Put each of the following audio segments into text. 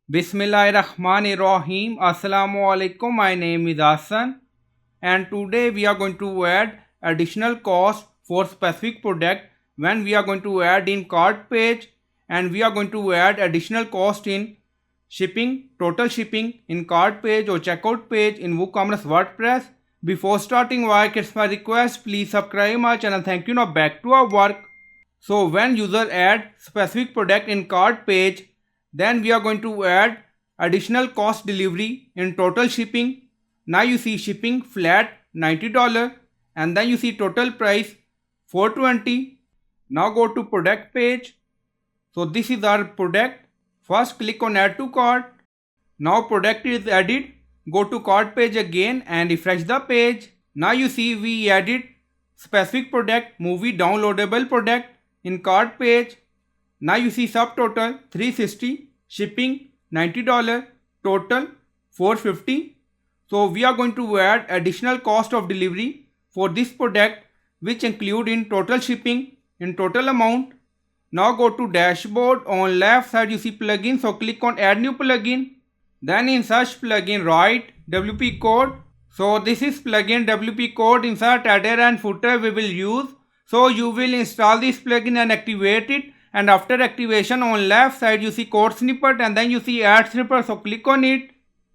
Bismillahirrahmanirrahim. Assalamu alaikum. My name is Hassan, and today we are going to add additional cost for specific product when we are going to add in cart page, and we are going to add additional cost in shipping, total shipping in cart page or checkout page in WooCommerce WordPress. Before starting work, it's my request, please subscribe my channel. Thank you. Now back to our work. So when user add specific product in cart page, then we are going to add additional cost delivery in total shipping. Now you see shipping flat $90 and then you see total price $420. Now go to product page. So this is our product. First click on add to cart. Now product is added. Go to cart page again and refresh the page. Now you see we added specific product, movie downloadable product in cart page. Now you see subtotal $360, shipping $90, total $450. So we are going to add additional cost of delivery for this product, which include in total shipping in total amount. Now go to dashboard. On left side you see plugin. So click on add new plugin. Then in search plugin write WP code. So this is plugin WP code. Insert header and footer we will use. So you will install this plugin and activate it, and after activation on left side you see code snippet and then you see add snippet. So click on it.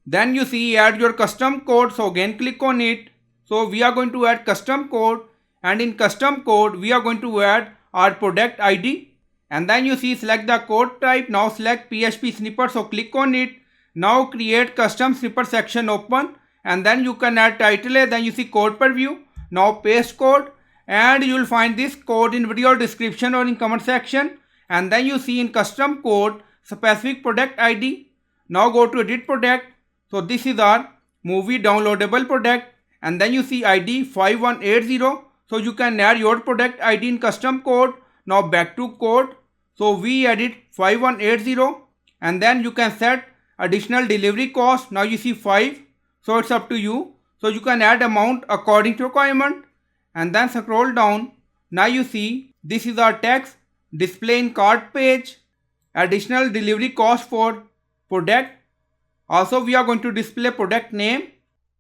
Then you see add your custom code. So again click on it. So we are going to add custom code, and in custom code we are going to add our product ID, and then you see select the code type. Now select PHP snippet. So click on it. Now create custom snippet section open, and then you can add title. Then you see code per view. Now paste code, and you will find this code in video description or in comment section. And then you see in custom code specific product ID. Now go to edit product. So this is our movie downloadable product, and then you see ID 5180. So you can add your product ID in custom code. Now back to code. So we added 5180, and then you can set additional delivery cost. Now you see 5. So it's up to you. So you can add amount according to requirement, and then scroll down. Now you see this is our text display in cart page, additional delivery cost for product. Also we are going to display product name,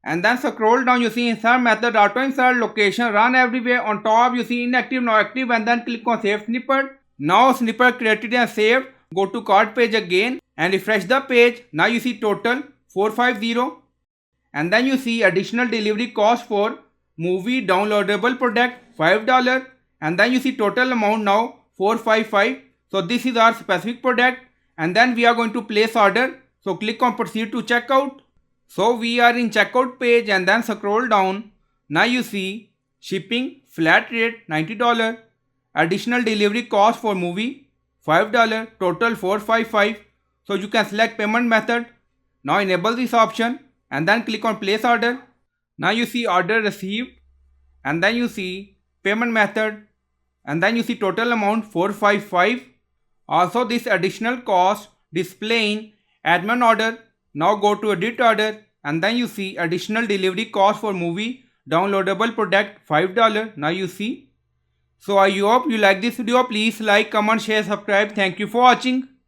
and then scroll down. You see insert method, auto insert, location, run everywhere. On top you see inactive, now active, and then click on save snippet. Now snippet created and saved. Go to cart page again and refresh the page. Now you see total 450, and then you see additional delivery cost for movie downloadable product $5, and then you see total amount now 455. So this is our specific product, and then we are going to place order. So click on proceed to checkout. So we are in checkout page, and then scroll down. Now you see shipping flat rate $90, additional delivery cost for movie $5, total 455. So you can select payment method. Now enable this option and then click on place order. Now you see order received, and then you see payment method, and then you see total amount 455. Also this additional cost display in admin order. Now go to edit order, and then you see additional delivery cost for movie downloadable product $5. Now you see. So I hope you like this video. Please like, comment, share, subscribe. Thank you for watching.